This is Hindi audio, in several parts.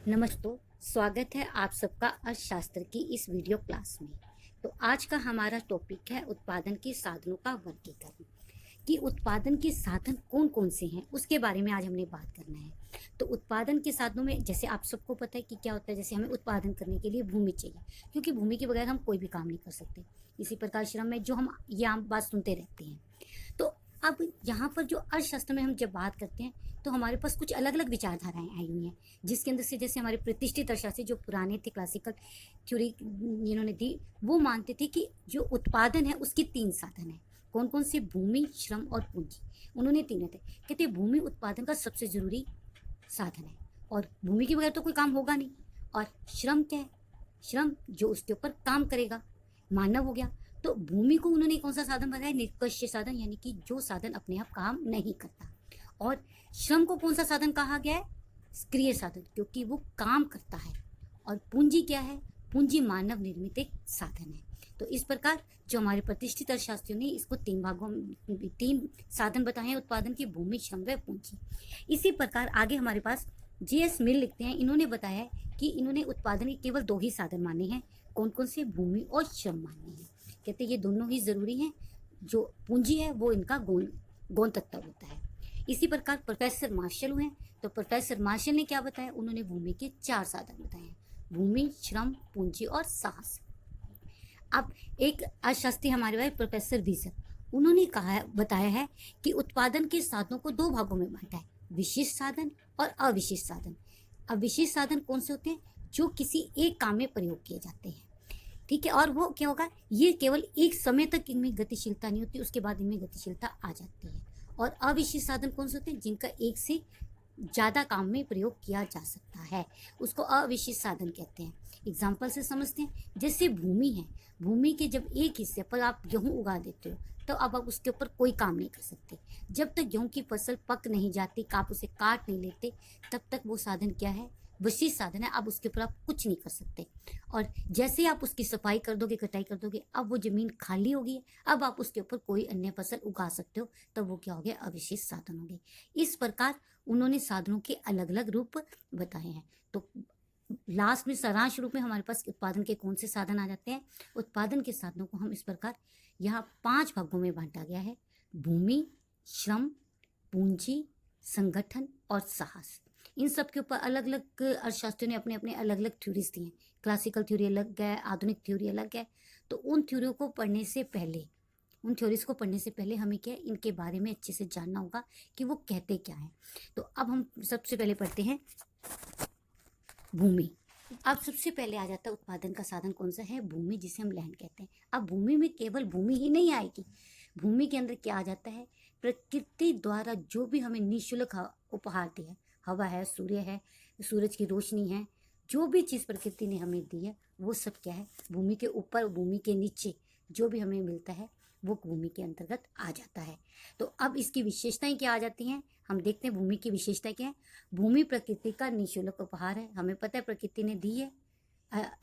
नमस्ते। स्वागत है आप सबका अर्थशास्त्र की इस वीडियो क्लास में। तो आज का हमारा टॉपिक है उत्पादन के साधनों का वर्गीकरण। कि उत्पादन के साधन कौन कौन से हैं उसके बारे में आज हमने बात करना है। तो उत्पादन के साधनों में जैसे आप सबको पता है कि क्या होता है, जैसे हमें उत्पादन करने के लिए भूमि चाहिए, क्योंकि भूमि के बगैर हम कोई भी काम नहीं कर सकते। इसी प्रकार श्रम में जो हम ये आम बात सुनते रहते हैं। तो अब यहाँ पर जो अर्थशास्त्र में हम जब बात करते हैं तो हमारे पास कुछ अलग अलग विचारधाराएं आई हुई हैं, जिसके अंदर से जैसे हमारे प्रतिष्ठित अर्थशास्त्री जो पुराने थे, क्लासिकल थ्योरी जिन्होंने दी, वो मानते थे कि जो उत्पादन है उसके तीन साधन हैं। कौन कौन से? भूमि, श्रम और पूंजी। उन्होंने तीन थे। कहते भूमि उत्पादन का सबसे जरूरी साधन है और भूमि के बगैर तो कोई काम होगा नहीं। और श्रम क्या है? श्रम जो उसके ऊपर काम करेगा, मानव हो गया। तो भूमि को उन्होंने कौन सा साधन बताया? निष्क्रिय साधन, यानी कि जो साधन अपने आप काम नहीं करता। और श्रम को कौन सा साधन कहा गया है? सक्रिय साधन, क्योंकि वो काम करता है। और पूंजी क्या है? पूंजी मानव निर्मित एक साधन है। तो इस प्रकार जो हमारे प्रतिष्ठित अर्थशास्त्रियों ने इसको तीन भागों में तीन साधन बताए हैं उत्पादन की: भूमि, श्रम व पूंजी। इसी प्रकार आगे हमारे पास J.S. मिल लिखते हैं। इन्होंने बताया है कि इन्होंने उत्पादन के केवल दो ही साधन माने हैं। कौन कौन से? भूमि और श्रम माने हैं। कहते ये दोनों ही जरूरी हैं। जो पूंजी है वो इनका गौण तत्व होता है। इसी प्रकार प्रोफेसर मार्शल हुए। तो प्रोफेसर मार्शल ने क्या बताया? उन्होंने भूमि के चार साधन बताए हैं: भूमि, श्रम, पूंजी और साहस। अब एक अर्थशास्त्री हमारे पास प्रोफेसर विजर, उन्होंने बताया है कि उत्पादन के साधनों को दो भागों में बांटा है: विशिष्ट साधन और अविशिष्ट साधन। अब विशिष्ट साधन कौन से होते हैं? जो किसी एक काम में प्रयोग किए जाते हैं, ठीक है। और वो क्या होगा? ये केवल एक समय तक इनमें गतिशीलता नहीं होती, उसके बाद इनमें गतिशीलता आ जाती है। और अविशिष्ट साधन कौन से होते हैं? जिनका एक से ज़्यादा काम में प्रयोग किया जा सकता है, उसको अविशिष्ट साधन कहते हैं। एग्जाम्पल से समझते हैं। जैसे भूमि है, भूमि के जब एक हिस्से पर आप गेहूँ उगा देते हो तो अब आप उसके ऊपर कोई काम नहीं कर सकते। जब तक गेहूँ की फसल पक नहीं जाती, आप उसे काट नहीं लेते, तब तक वो साधन क्या है? विशिष्ट साधन है। अब उसके ऊपर आप कुछ नहीं कर सकते। और जैसे आप उसकी सफाई कर दोगे, कटाई कर दोगे, अब वो जमीन खाली होगी, अब आप उसके ऊपर कोई अन्य फसल उगा सकते हो, तब वो क्या हो गया? अविशिष्ट साधन हो गए। इस प्रकार उन्होंने साधनों के अलग अलग रूप बताए हैं। तो लास्ट में सारांश रूप में हमारे पास उत्पादन के कौन से साधन आ जाते हैं? उत्पादन के साधनों को हम इस प्रकार यहाँ 5 भागों में बांटा गया है: भूमि, श्रम, पूंजी, संगठन और साहस। इन सब के ऊपर अलग अलग अर्थशास्त्रियों ने अपने अपने अलग अलग थ्योरीज दी हैं। क्लासिकल थ्योरी अलग है, आधुनिक थ्योरी अलग है। तो उन थ्योरियों को पढ़ने से पहले, उन थ्योरीज को पढ़ने से पहले हमें क्या है? इनके बारे में अच्छे से जानना होगा कि वो कहते क्या हैं। तो अब हम सबसे पहले पढ़ते हैं भूमि। अब सबसे पहले आ जाता है उत्पादन का साधन कौन सा है? भूमि, जिसे हम लैंड कहते हैं। अब भूमि में केवल भूमि ही नहीं आएगी। भूमि के अंदर क्या आ जाता है? प्रकृति द्वारा जो भी हमें निःशुल्क उपहार दिया है, हवा है, सूर्य है, सूरज की रोशनी है, जो भी चीज़ प्रकृति ने हमें दी है, वो सब क्या है? भूमि के ऊपर, भूमि के नीचे जो भी हमें मिलता है वो भूमि के अंतर्गत आ जाता है। तो अब इसकी विशेषताएं क्या आ जाती हैं? हम देखते हैं भूमि की विशेषता क्या है। भूमि प्रकृति का निःशुल्क उपहार है। हमें पता है प्रकृति ने दी है,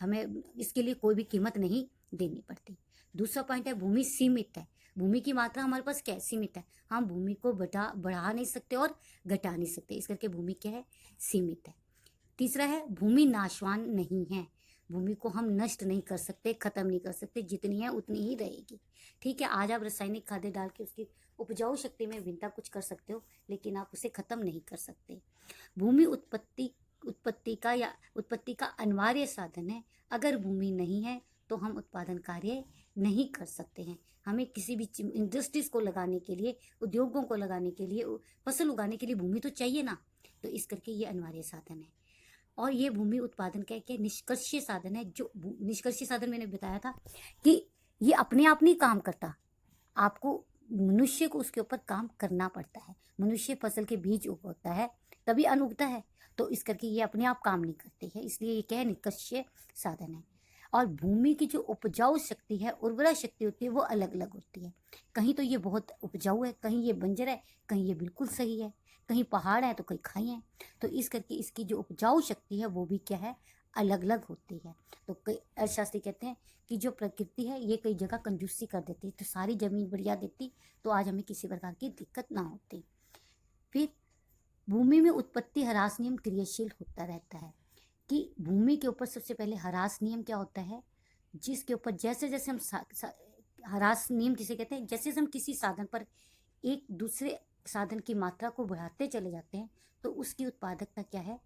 हमें इसके लिए कोई भी कीमत नहीं देनी पड़ती। दूसरा पॉइंट है भूमि सीमित है। भूमि की मात्रा हमारे पास क्या है? सीमित है। हम भूमि को बढ़ा नहीं सकते और घटा नहीं सकते, इस करके भूमि क्या है? सीमित है। तीसरा है भूमि नाशवान नहीं है। भूमि को हम नष्ट नहीं कर सकते, खत्म नहीं कर सकते, जितनी है उतनी ही रहेगी। ठीक है, आज आप रासायनिक खाद्य डाल के उसकी उपजाऊ शक्ति में भिन्नता कुछ कर सकते हो, लेकिन आप उसे खत्म नहीं कर सकते। भूमि उत्पत्ति का अनिवार्य साधन है। अगर भूमि नहीं है तो हम उत्पादन कार्य नहीं कर सकते हैं। हमें किसी भी इंडस्ट्रीज को लगाने के लिए, उद्योगों को लगाने के लिए, फसल उगाने के लिए भूमि तो चाहिए ना। तो इस करके ये अनिवार्य साधन है। और ये भूमि उत्पादन का क्या? निष्कर्षीय साधन है। जो निष्कर्षीय साधन मैंने बताया था कि ये अपने आप नहीं काम करता, आपको मनुष्य को उसके ऊपर काम करना पड़ता है। मनुष्य फसल के बीज उगाता है तभी अन्न उगता है, तो इस करके ये अपने आप काम नहीं करती है, इसलिए ये क्या है? निष्कर्षीय साधन है। और भूमि की जो उपजाऊ शक्ति है, उर्वरा शक्ति होती है, वो अलग अलग होती है। कहीं तो ये बहुत उपजाऊ है, कहीं ये बंजर है, कहीं ये बिल्कुल सही है, कहीं पहाड़ है तो कहीं खाई है। तो इस करके इसकी जो उपजाऊ शक्ति है वो भी क्या है? अलग अलग होती है। तो कई अर्थशास्त्री कहते हैं कि जो प्रकृति है ये कई जगह कंजूसी कर देती है, तो सारी जमीन बढ़िया देती तो आज हमें किसी प्रकार की दिक्कत ना होती। फिर भूमि में उत्पत्ति ह्रास नियम क्रियाशील होता रहता है। कि भूमि के ऊपर सबसे पहले ह्रास नियम क्या होता है, जिसके ऊपर जैसे जैसे हम ह्रास नियम किसे कहते हैं, जैसे जैसे हम किसी साधन पर एक दूसरे साधन की मात्रा को बढ़ाते चले जाते हैं तो उसकी उत्पादकता क्या है,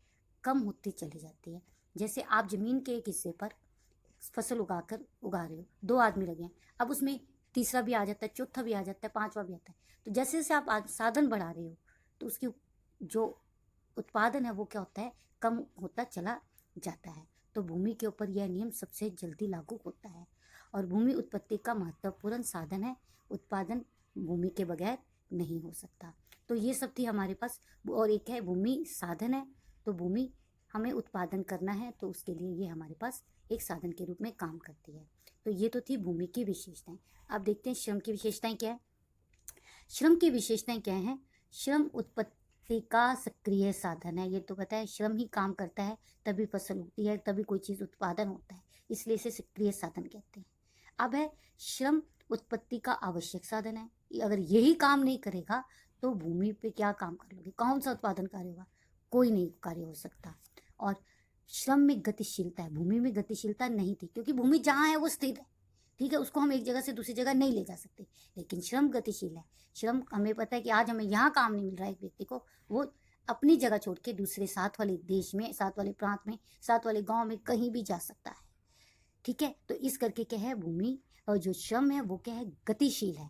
कम होती चली जाती है। जैसे आप जमीन के एक हिस्से पर फसल उगा रहे हो, 2 आदमी लगे हैं, अब उसमें तीसरा भी आ जाता है, चौथा भी आ जाता है, पांचवा भी आता है। तो जैसे जैसे आप साधन बढ़ा रहे हो तो उसकी जो उत्पादन है वो क्या होता है, कम होता चला जाता है। तो भूमि के ऊपर यह नियम सबसे जल्दी लागू होता है। और भूमि उत्पत्ति का महत्वपूर्ण साधन है, उत्पादन भूमि के बगैर नहीं हो सकता। तो ये सब थी हमारे पास। और एक है भूमि साधन है, तो भूमि हमें उत्पादन करना है तो उसके लिए ये हमारे पास एक साधन के रूप में काम करती है। तो ये तो थी भूमि की विशेषताएं। अब देखते हैं श्रम की विशेषताएं क्या है। श्रम की विशेषताएं क्या है, श्रम उत्पत्ति का सक्रिय साधन है। ये तो पता है, श्रम ही काम करता है तभी फसल उगती है, तभी कोई चीज उत्पादन होता है, इसलिए इसे सक्रिय साधन कहते हैं। अब है श्रम उत्पत्ति का आवश्यक साधन है। अगर यही काम नहीं करेगा तो भूमि पे क्या काम कर लोगे, कौन सा उत्पादन कार्य होगा, कोई नहीं कार्य हो सकता। और श्रम में गतिशीलता है, भूमि में गतिशीलता नहीं थी क्योंकि भूमि जहाँ है वो स्थिर है, ठीक है, उसको हम एक जगह से दूसरी जगह नहीं ले जा सकते। लेकिन श्रम गतिशील है। श्रम, हमें पता है कि आज हमें यहाँ काम नहीं मिल रहा है एक व्यक्ति को, वो अपनी जगह छोड़ के दूसरे साथ वाले देश में, साथ वाले प्रांत में, साथ वाले गांव में कहीं भी जा सकता है, ठीक है। तो इस करके क्या है, भूमि और जो श्रम है वो क्या है, गतिशील है।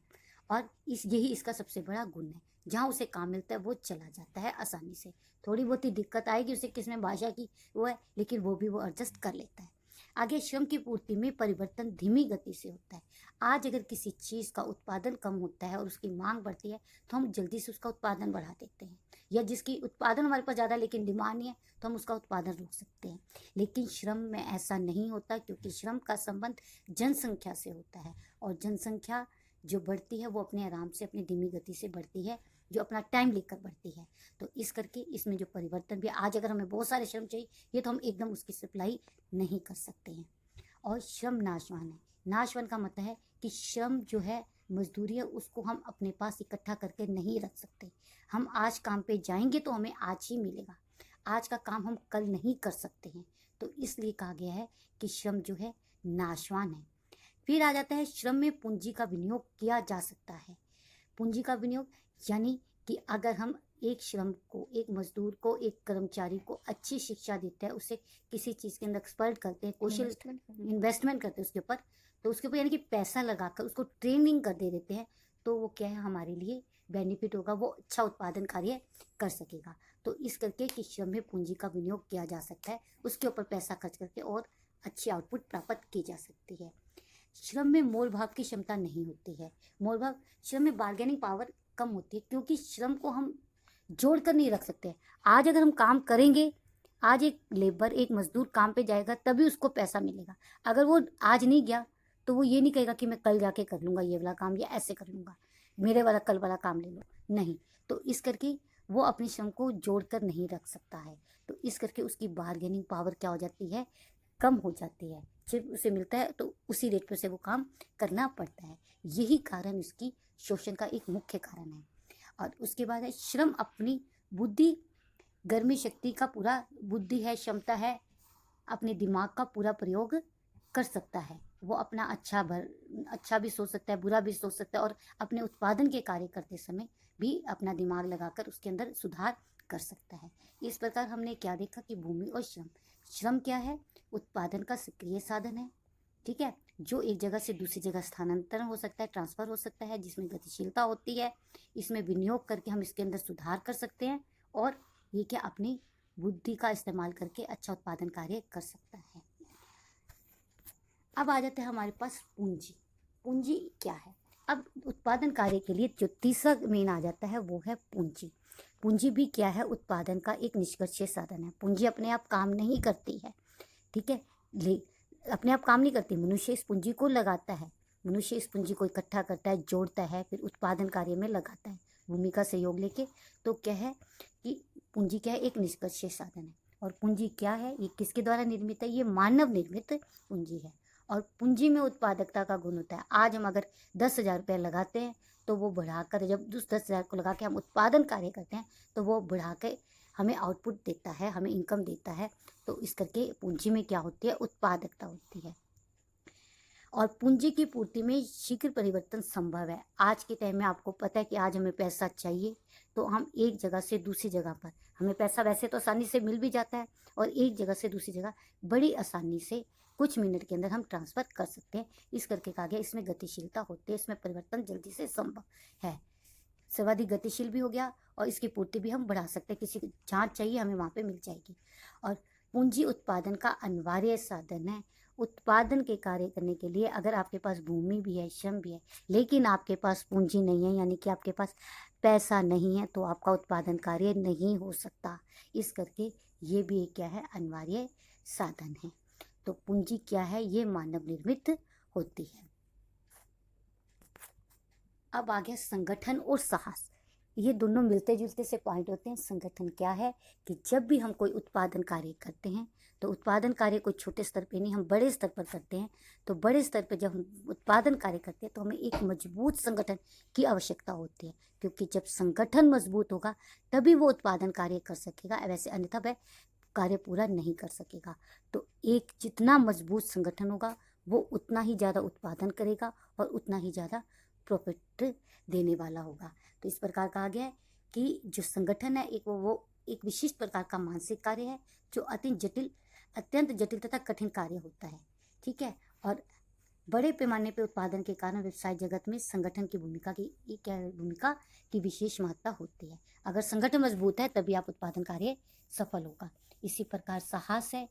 और यही इसका सबसे बड़ा गुण है, जहाँ उसे काम मिलता है वो चला जाता है आसानी से। थोड़ी बहुत ही दिक्कत आएगी उसे किसमें, भाषा की वो है, लेकिन वो भी वो एडजस्ट कर लेता है। आगे, श्रम की पूर्ति में परिवर्तन धीमी गति से होता है। आज अगर किसी चीज़ का उत्पादन कम होता है और उसकी मांग बढ़ती है तो हम जल्दी से उसका उत्पादन बढ़ा देते हैं, या जिसकी उत्पादन हमारे पास ज़्यादा लेकिन डिमांड नहीं है तो हम उसका उत्पादन रोक सकते हैं। लेकिन श्रम में ऐसा नहीं होता, क्योंकि श्रम का संबंध जनसंख्या से होता है, और जनसंख्या जो बढ़ती है वो अपने आराम से, अपनी धीमी गति से बढ़ती है, जो अपना टाइम लेकर बढ़ती है। तो इस करके इसमें जो परिवर्तन भी, आज अगर हमें बहुत सारे श्रम चाहिए, ये तो हम एकदम उसकी सप्लाई नहीं कर सकते हैं। और श्रम नाशवान है। नाशवान का मतलब है कि श्रम जो है, मजदूरी है, उसको हम अपने पास इकट्ठा करके नहीं रख सकते। हम आज काम पे जाएंगे तो हमें आज ही मिलेगा, आज का काम हम कल नहीं कर सकते हैं। तो इसलिए कहा गया है कि श्रम जो है नाशवान है। फिर आ जाता है, श्रम में पूंजी का विनियोग किया जा सकता है। पूंजी का विनियोग यानी कि अगर हम एक श्रम को, एक मजदूर को, एक कर्मचारी को अच्छी शिक्षा देते हैं, उसे किसी चीज़ के अंदर एक्सपर्ट करते हैं, कौशल इन्वेस्टमेंट करते हैं उसके ऊपर, तो उसके ऊपर यानी कि पैसा लगाकर उसको ट्रेनिंग कर दे देते हैं, तो वो क्या है, हमारे लिए बेनिफिट होगा, वो अच्छा उत्पादन कार्य कर सकेगा। तो इस करके कि श्रम में पूंजी का विनियोग किया जा सकता है, उसके ऊपर पैसा खर्च करके और अच्छी आउटपुट प्राप्त की जा सकती है। श्रम में मोल भाव की क्षमता नहीं होती है। मोल भाव, श्रम में बार्गेनिंग पावर कम होती है, क्योंकि श्रम को हम जोड़ कर नहीं रख सकते। आज अगर हम काम करेंगे, आज एक लेबर, एक मजदूर काम पे जाएगा तभी उसको पैसा मिलेगा। अगर वो आज नहीं गया तो वो ये नहीं कहेगा कि मैं कल जाके कर लूँगा ये वाला काम, या ऐसे कर लूँगा, मेरे वाला कल वाला काम ले लो, नहीं। तो इस करके वो अपने श्रम को जोड़ कर नहीं रख सकता है। तो इस करके उसकी बार्गेनिंग पावर क्या हो जाती है, कम हो जाती है। जब उसे मिलता है तो उसी रेट पर से वो काम करना पड़ता है। यही कारण इसकी शोषण का एक मुख्य कारण है। और उसके बाद है, श्रम अपनी बुद्धि, गर्मी शक्ति का पूरा, बुद्धि है, क्षमता है, अपने दिमाग का पूरा प्रयोग कर सकता है। वो अपना अच्छा भी सोच सकता है, बुरा भी सोच सकता है, और अपने उत्पादन के कार्य करते समय भी अपना दिमाग लगाकर उसके अंदर सुधार कर सकता है। इस प्रकार हमने क्या देखा कि भूमि और श्रम, श्रम क्या है, उत्पादन का सक्रिय साधन है, ठीक है, जो एक जगह से दूसरी जगह स्थानांतरण हो सकता है, ट्रांसफर हो सकता है, जिसमें गतिशीलता होती है, इसमें विनियोग करके हम इसके अंदर सुधार कर सकते हैं, और ये क्या, अपनी बुद्धि का इस्तेमाल करके अच्छा उत्पादन कार्य कर सकता है। अब आ जाते हैं हमारे पास पूंजी। पूंजी क्या है? अब उत्पादन कार्य के लिए जो तीसरा मेन आ जाता है वो है पूंजी। पूंजी भी क्या है, उत्पादन का एक निष्क्रिय साधन है। पूंजी अपने आप काम नहीं करती है, ठीक है, अपने आप काम नहीं करती, मनुष्य इस पूंजी को लगाता है, मनुष्य इस पूंजी को इकट्ठा करता है, जोड़ता है, फिर उत्पादन कार्य में लगाता है भूमि का सहयोग लेके। तो क्या है कि पूंजी क्या है, एक निष्क्रिय साधन है। और पूंजी क्या है, ये किसके द्वारा निर्मित है, ये मानव निर्मित पूंजी है। और पूंजी में उत्पादकता का गुण होता है। आज हम अगर 10,000 रुपये लगाते हैं तो वो बढ़ाकर, जब उस 10,000 को लगा के हम उत्पादन कार्य करते हैं तो वो बढ़ा के हमें आउटपुट देता है, हमें इनकम देता है, तो इस करके पूंजी में क्या होती है, उत्पादकता होती है। और पूंजी की पूर्ति में शीघ्र परिवर्तन संभव है। आज के टाइम में आपको पता है कि आज हमें पैसा चाहिए, तो हम एक जगह से दूसरी जगह पर, हमें पैसा वैसे तो आसानी से मिल भी जाता है, और एक जगह से दूसरी जगह बड़ी आसानी से कुछ मिनट के अंदर हम ट्रांसफ़र कर सकते हैं। इस करके कहा गया इसमें गतिशीलता होती है, इसमें परिवर्तन जल्दी से संभव है। सर्वाधिक गतिशील भी हो गया, और इसकी पूर्ति भी हम बढ़ा सकते हैं, किसी को जहाँ चाहिए हमें वहाँ पे मिल जाएगी। और पूंजी उत्पादन का अनिवार्य साधन है। उत्पादन के कार्य करने के लिए अगर आपके पास भूमि भी है, श्रम भी है, लेकिन आपके पास पूंजी नहीं है, यानी कि आपके पास पैसा नहीं है, तो आपका उत्पादन कार्य नहीं हो सकता। इस करके ये भी एक क्या है, अनिवार्य साधन है। तो पूंजी क्या है, ये मानव निर्मित होती है। अब आ गया संगठन और साहस। ये दोनों मिलते जुलते से पॉइंट होते हैं। संगठन क्या है कि जब भी हम कोई उत्पादन कार्य करते हैं, तो उत्पादन कार्य कोई छोटे स्तर पे नहीं, हम बड़े स्तर पर करते हैं। तो बड़े स्तर पे जब हम उत्पादन कार्य करते हैं, तो हमें एक मजबूत संगठन की आवश्यकता होती है, क्योंकि जब संगठन मजबूत होगा तभी वो उत्पादन कार्य कर सकेगा, वैसे अन्यथा वह कार्य पूरा नहीं कर सकेगा। तो एक जितना मजबूत संगठन होगा, वो उतना ही ज़्यादा उत्पादन करेगा और उतना ही ज़्यादा प्रॉफिट देने वाला होगा। तो इस प्रकार कहा गया है कि जो संगठन है वो एक विशिष्ट प्रकार का मानसिक कार्य है, जो अत्यंत जटिल तथा कठिन कार्य होता है। ठीक है। और बड़े पैमाने पे उत्पादन के कारण व्यवसाय जगत में संगठन की भूमिका की विशेष महत्ता होती है। अगर संगठन मजबूत है तभी आप उत्पादन कार्य सफल होगा। इसी प्रकार साहस है,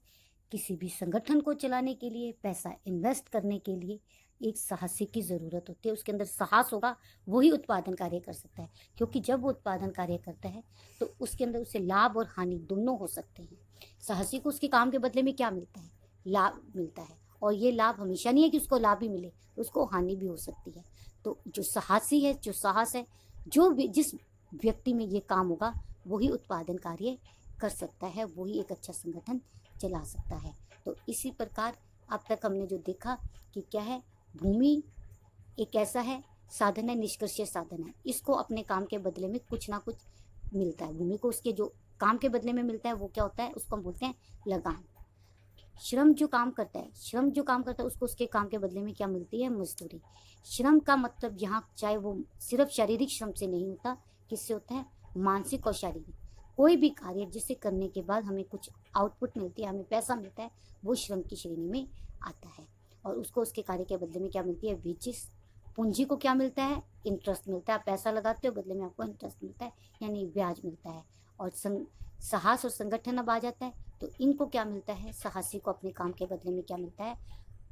किसी भी संगठन को चलाने के लिए, पैसा इन्वेस्ट करने के लिए एक साहसी की ज़रूरत होती है। उसके अंदर साहस होगा, वही उत्पादन कार्य कर सकता है, क्योंकि जब वो उत्पादन कार्य करता है तो उसके अंदर उसे लाभ और हानि दोनों हो सकते हैं। साहसी को उसके काम के बदले में क्या मिलता है, लाभ मिलता है, और ये लाभ हमेशा नहीं है कि उसको लाभ ही मिले, उसको हानि भी हो सकती है। तो जो साहसी है, जो साहस है, जो भी जिस व्यक्ति में ये काम होगा, वही उत्पादन कार्य कर सकता है, वही एक अच्छा संगठन चला सकता है। तो इसी प्रकार अब तक हमने जो देखा कि क्या है, भूमि एक ऐसा है साधन है, निष्कर्षीय साधन है। इसको अपने काम के बदले में कुछ ना कुछ मिलता है। भूमि को उसके जो काम के बदले में मिलता है वो क्या होता है, उसको हम बोलते हैं लगान। श्रम जो काम करता है उसको उसके काम के बदले में क्या मिलती है, मजदूरी। श्रम का मतलब यहाँ चाहे वो सिर्फ शारीरिक श्रम से नहीं होता, किससे होता है, मानसिक और शारीरिक। कोई भी कार्य जिसे करने के बाद हमें कुछ आउटपुट मिलती है, हमें पैसा मिलता है, वो श्रम की श्रेणी में आता है। और उसको उसके कार्य के बदले में क्या मिलती है, वेजेस। पूंजी को क्या मिलता है, इंटरेस्ट मिलता है। आप पैसा लगाते हो, बदले में आपको इंटरेस्ट मिलता है, यानी ब्याज मिलता है। और साहस और संगठन अब आ जाता है, तो इनको क्या मिलता है, साहसी को अपने काम के बदले में क्या मिलता है,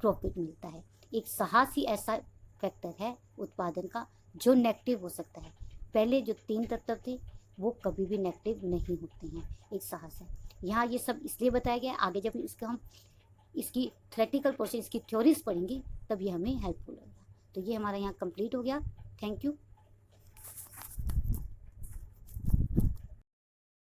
प्रॉफिट मिलता है। एक साहस ही ऐसा फैक्टर है उत्पादन का जो नेगेटिव हो सकता है। पहले जो 3 तत्व थे वो कभी भी नेगेटिव नहीं होते हैं, एक साहस है। यहाँ ये सब इसलिए बताया गया है, आगे जब हम इसकी थ्योरेटिकल पोर्शन, इसकी थ्योरीज पढ़ेंगे, तब ये हमें हेल्पफुल होगा। तो ये हमारा यहाँ कंप्लीट हो गया। Thank you.